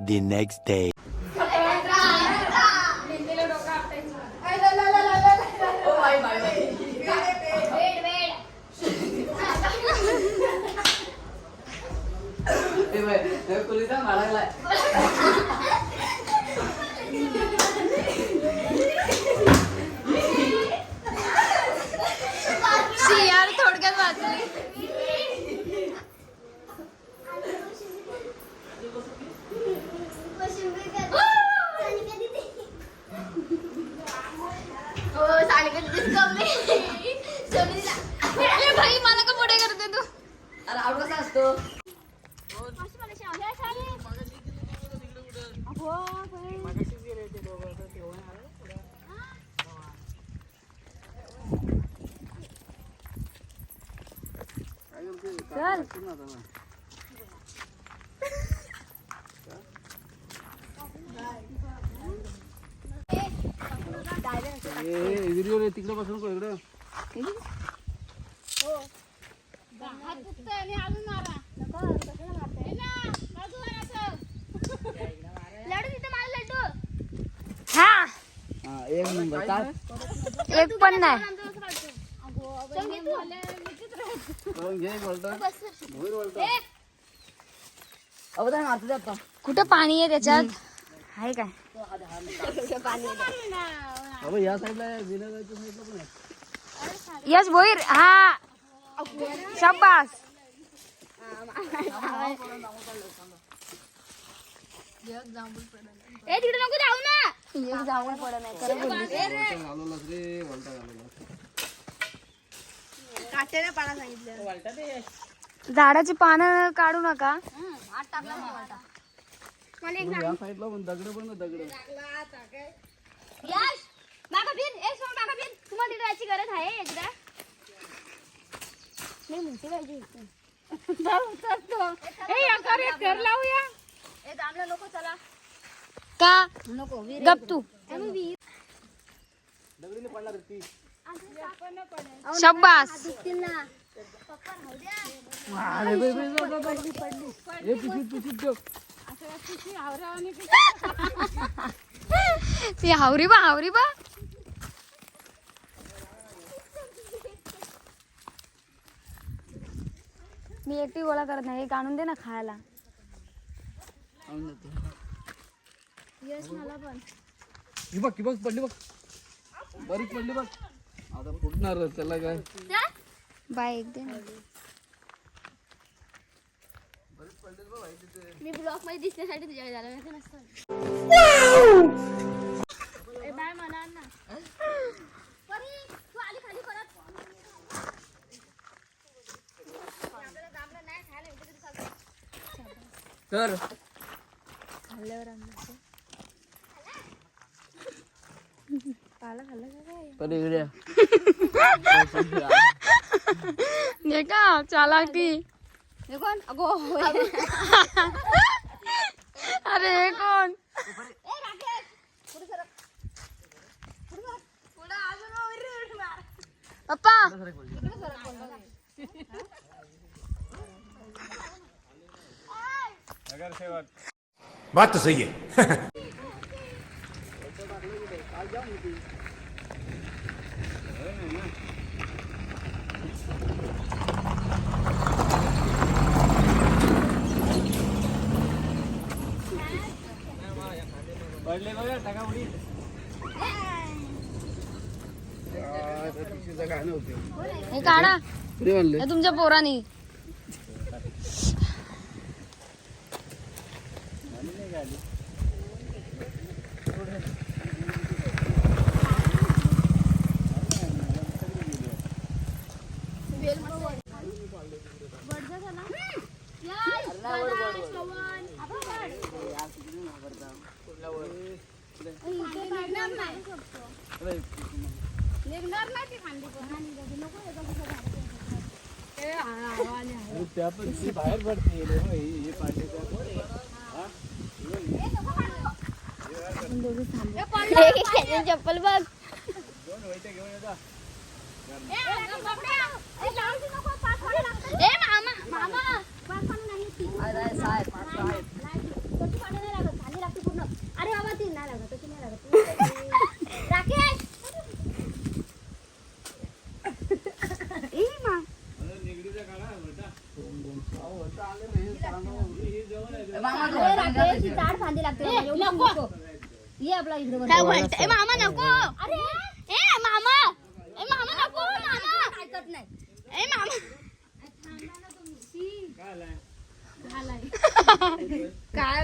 the next day. यार थोडक्यात वाचली. भाई मला का पुढे करते तू? अरे आवड कसा असतो चल तिकडे बसून इकडं एक नंबर काय एक पण नाही. अवधान मारतो आता कुठं पाणी आहे त्याच्यात? आहे काय? या साईडला साईडला पण आहे. यस भोईर. हा शाबास. तिकडे नको जाऊ ना. एक जाऊन पडत नाही खरं बोलली. घालवलास रे वलटा घालवलास. काट्याने पाना सांगितलं. झाडाची पानं काढू नका. या साईडला पण दगड पण दगड यश मागा बिन एक सोड मागा बिन. तुम्हाला तिथे याची गरज आहे एकदा नाही म्हणते पाहिजे. घर लावूया. ए दामला नको चला. का नको गप तू. दगडीने पडला रे ती. शाबास. ती हावरी बा हावरी बा. मी एकटी गोळा करत नाही. एक आणून दे ना खायला. यश मला पण ही बघ पडली बघ. बरीच पडली बघ. आता फुटणार त्याला काय. बाय एक दे ना. मी ब्लॉक मध्ये दिसण्यासाठी तुझ्याकडे झालं नाही तर नसतं. ए बाय म्हणा ना. परी तू आली खाली परत. आपल्याला दाबलं नाही खायला इथे तरी चालतं. तर खाल्ल्यावर आणलं. पाला खाल्ला का काय? पण इकडे हे का चालाकी. हे कोण अगो अरे हे कोण? ए राकेश पुढे सरक. पुढे अजून वर मार. पप्पा बात तो सही है. पडले बघा टाका उडी. हे काढा. पुढे म्हणले हे तुमच्या पोरानी. निघणार नाही ती खांडी त्या पण ती बाहेर पडते चप्पल बघ. मामा मामा मामा रात्रीची झाड फांदी लागते नको ये आपला इकडे काय बोलते मामा नको अरे ए मामा नको मामा ऐकत नाही ए मामा काय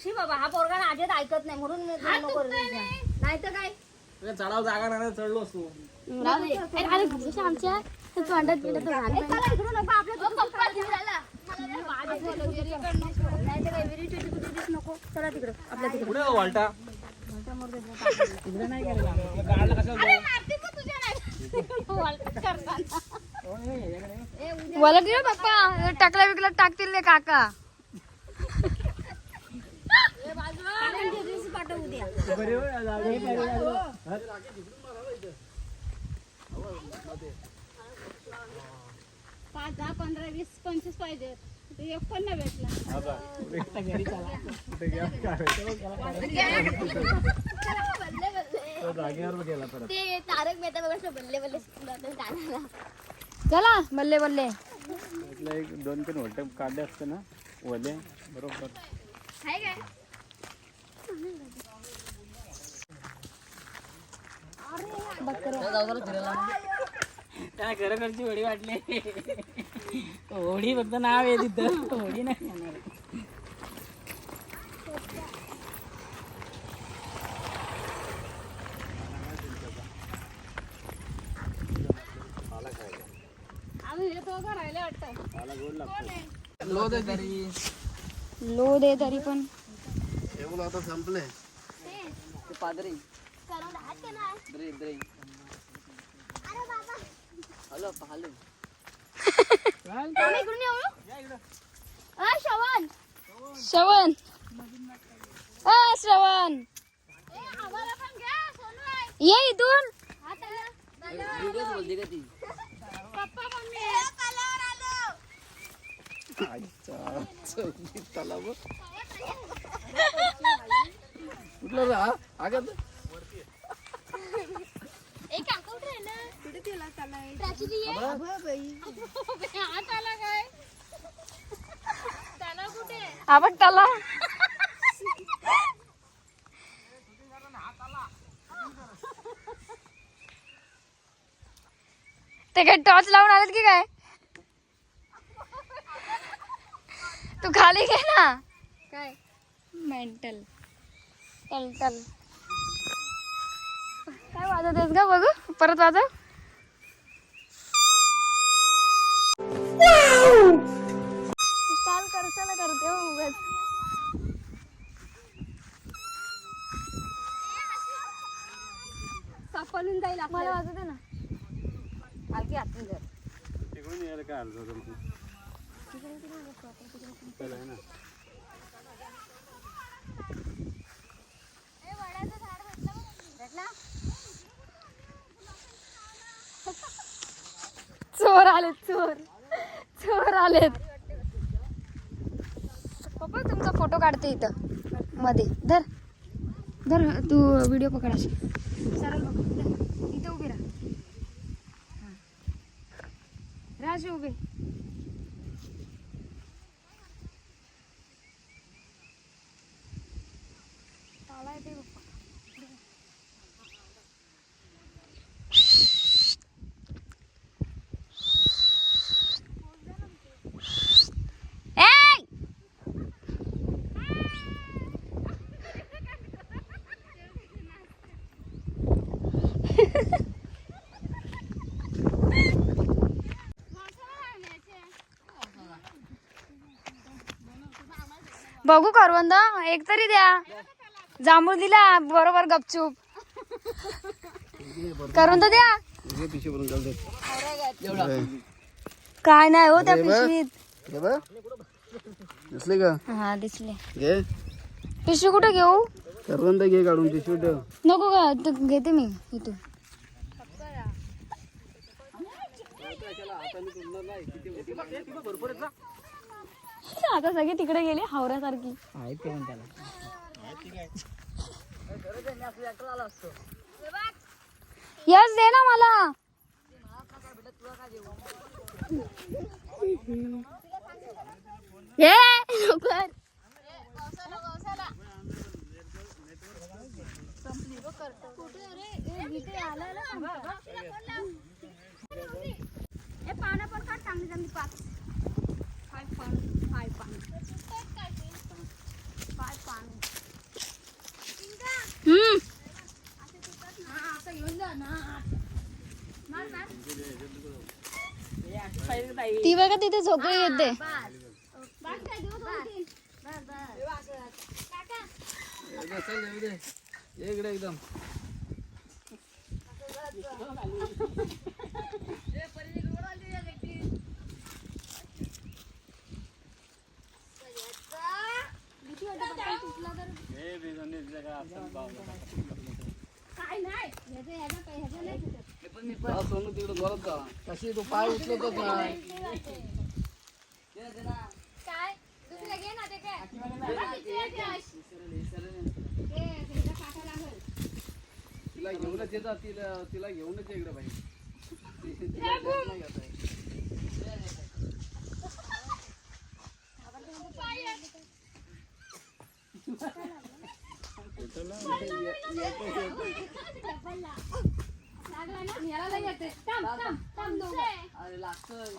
शी बाबा हा पोरगा आधीच ऐकत नाही म्हणून मी नको नाही तर काय चढाव जागा नाही चढलो असतो आमच्या तोंडात बिंडात इकडून पप्पा नको चला तिकडं आपल्या तिकडे पुढे वालटा मला दिलं पप्पा टाकला विकला टाकतील रे काका पाठवू द्या पाच 10 15 20 25 पाहिजे एक पण नाही भेटला ते तारक मेहता बघा बल्ले बल्ले गाण्याला चला बल्ले बल्ले एक 2-3 वटे काढले असते ना वले बरोबर आहे काय त्याला खरोखरची होडी वाटली होडी फक्त नाव आहे तिथं होडी नाही येणार आम्ही येतो घरायला वाटतं लो दे तरी लो दे तरी पण आता संपले ते पादरी करून हात केला द्री अरे बाबा हॅलो हॅलो आम्ही इकडून येऊ श्रवण श्रवण श्रवण ए आम्हाला पण घ्या सोनू आहे ये इथून व्हिडिओ बोलते का ती पप्पा मम्मी कलर आलो कुठलं रा आगत एक काका उठ रे ना कुठे तिला चालाय प्राची ये हात आला काय त्याला कुठे आपण त्याला ते काय टॉर्च लावून आलेत की काय तू खाली घे ना काय मेंटल चल चल काय वाजवतेस का बघू परत वाजव काल करशाला करते हो उगाच सापडून जाईल मला वाजवते ना हलकी हातून धर तिकडून यायला काय अर्धा चल आहे ना चोर आलेत चोर आलेत पप्पा तुमचा फोटो काढते इथं मध्ये धर धर तू व्हिडिओ पकड अशी सरळ बघ धर. इथं उभी राहा राशी उभी ताला येते पप्पा बघू करवंद एक तरी द्या जांभूळ दिला बरोबर गपचूप करवंद द्या पिशवी भरून घाल दे काय नाही हो त्या पिशवीत दिसले का हा दिसले घे पिशवी कुठे घेऊ करवंद घे काढून पिशवी ठेव नको का तू घेते मी इथून आता सगळे तिकडे गेले हावऱ्यासारखी आहेत ते पण त्याला यस दे ना मला ये लवकर पानं पण काढ चांगली चांगली 5 पान ती बघा तिथे झोपडी येते. चल येऊ दे इकडे एकदम सोनू तिकडे जोरात जा कशी तू पाय उचलतच नाही काय दुसरं घे ना ते काय तिला घेऊनच येतात तिला घेऊनच इकडे बाई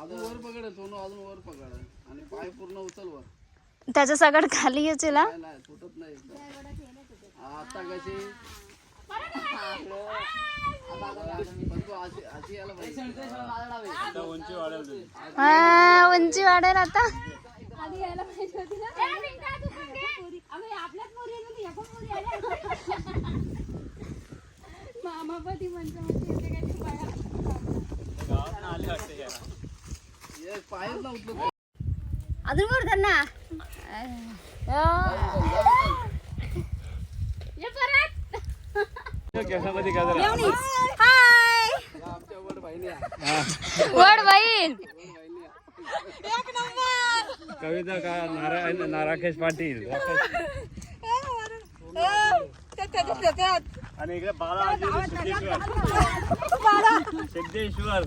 अजून वर पकड सोनू अजून वर पकड आणि पाय पूर्ण उचल वर त्याचं सगळं खाली येईल. नाही तुटत नाही आता कशी पण तू अशी यायला पाहिजे आता उंची वाढेल तुझी. हा उंची वाढेल आता. गावात आले वाटते याला. ये पायच ना उचलत अजून वर धर ना केसामध्ये काय जरा आमच्या वर बहिणी वड बहीण कविता का नाराकेश पाटील आणि इकडे बाळा सिद्धेश्वर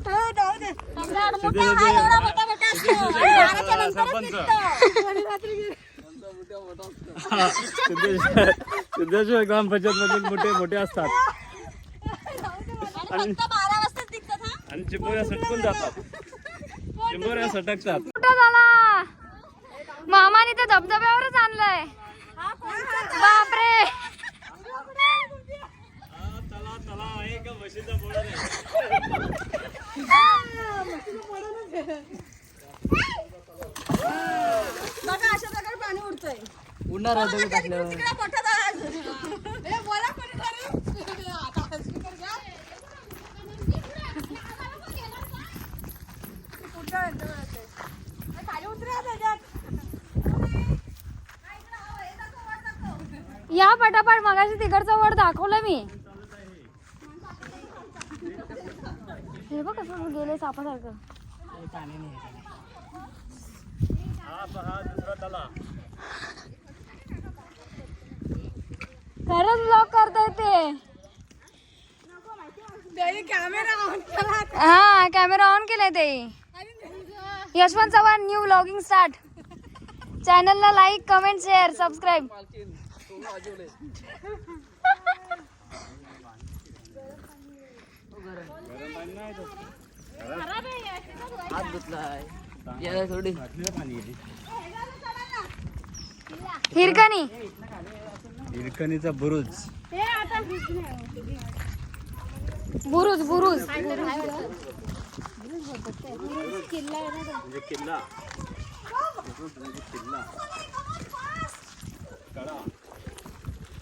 सरपंच सिद्धेश्वर ग्रामपंचायत मध्ये मोठे असतात आणि चिंबोऱ्या सटकून जातात चिंबोऱ्या सटकतात. कुठं झाला मामाने तर धबधब्यावरच आणलंय. बापरे तला आहे का म्हशीचा बोळा नाही. उडणार होतं टाकल्यावर या पटापट मगाशी तिकडचा वर दाखवलं मी. हे बघ कसं गेले सापासारखं. हा दुसरा तला. खरंच ब्लॉग करता येते. हा कॅमेरा ऑन केलाय ते. Yashwant Chavan new vlogging start. चॅनलला लाईक कमेंट शेअर सबस्क्राईब. हात धुतलाय याला थोडी हिरकणी हिरकणीचा बुरुज बुरुज बुरुज म्हणजे किल्ला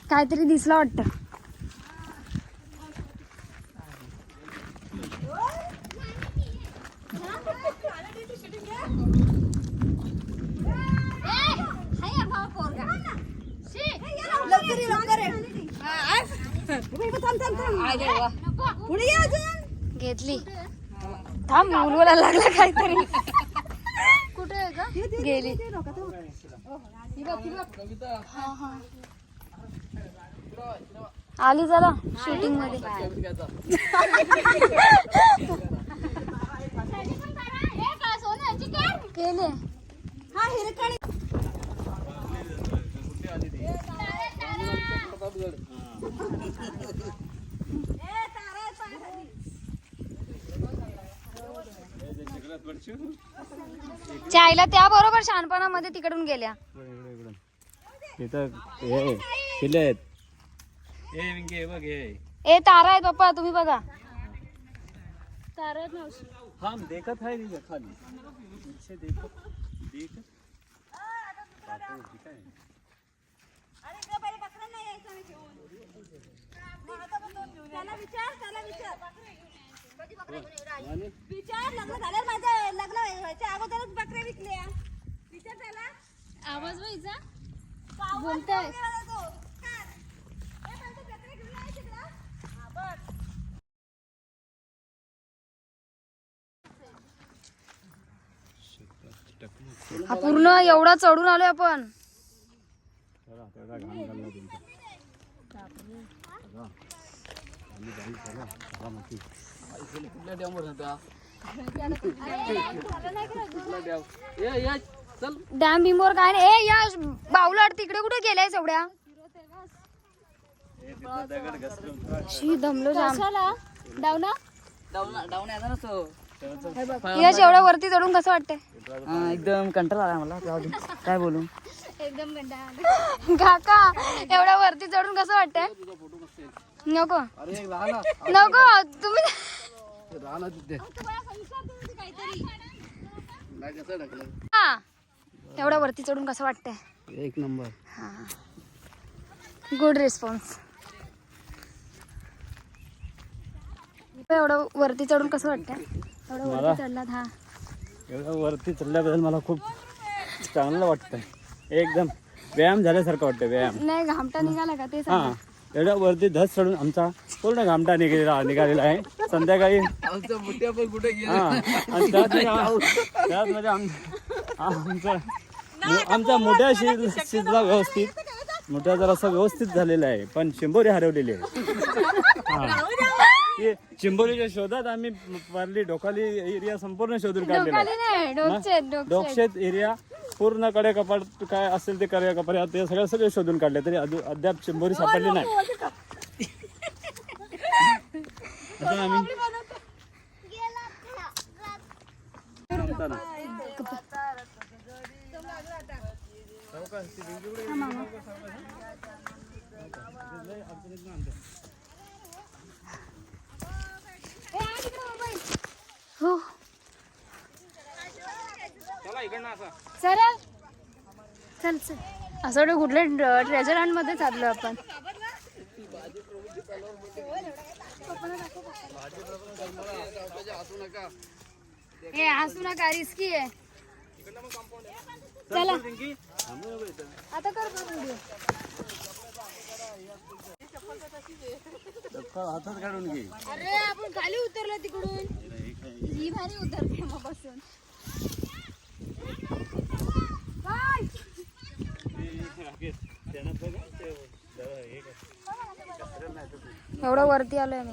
काहीतरी दिसलं वाटतं. घेतली. थांब मुलगोला लागला काहीतरी. कुठे आहे का गेली. आली चला शूटिंग मध्ये केले. चायला त्या बरोबर शहाणपणामध्ये तिकडून गेल्या. तिथं हे किल्ले आहेत. ए विंगे हे बघ हे. ए तारा आहेत पप्पा, तुम्ही बघा. हम देखत आहे नी खाली. पीछे देखो. देख. विचार लग्न झालं माझं, लग्न व्हायच्या अगोदरच बकऱ्या विकल्या. विचार त्याला. आवाज व्हायचा बोलतोय. हा पूर्ण एवढा चढून आलोय आपण. कुठल्या डॅमवर होता? कुठला डॅम? ये चल. डॅम बिमवर काय नाही. ए या बावलाट तिकडे कुठे गेलाय एवढ्या? शी दमलो जाम. डाऊन यायचा नसतो. यश एवढ्या वरती चढून कसं वाटतंय? एकदम कंटाळा आला मला. काय बोलू. काका एवढ्या वरती चढून कसं वाटतंय? नको अरे राहा नको तुम्ही. ना तिथे. नाही कसं ढकलं. हा एवढ्या वरती चढून कसं वाटतंय? एक नंबर. Good response. एवढं वरती चढून कसं वाटतंय? एवढं वरती चढलात. हा एवढं वरती चढल्याबद्दल मला खूप चांगलं वाटतंय. एकदम व्यायाम झाल्यासारखं वाटतं. व्यायाम नाही घामटा निघाला का ते हा. एवढ्या वरती धस चढून आमचा पूर्ण घामटा निघालेला आहे. संध्याकाळी आमच्या मुठ्या पण कुठे गेले. हा आणि त्यामध्ये आमचा मोठ्या शिजला व्यवस्थित. मोठ्या जरासा व्यवस्थित झालेला आहे, पण चिंबोरी हरवलेली आहे. हा चिंबोरीच्या शोधात आम्ही पारली डोकाली एरिया संपूर्ण शोधून काढलेला आहे. डोकशेत एरिया पूर्ण कडे कपाट काय असेल ते कडे कपाट ते सगळे शोधून काढले, तरी अद्याप चिंबोरी सापडली नाही. आता आम्ही हो चल चल चल. असं वाटतं कुठल्या ट्रेजर हंट मध्ये चाललो आपण. हे हसू नका, रिस्की आहे. चला आता कर व्हिडिओ. हातात काढून घे. अरे आपण खाली उतरलो तिकडून. ही भारी उतरते मग बसून. एवढं वरती आलोय मी.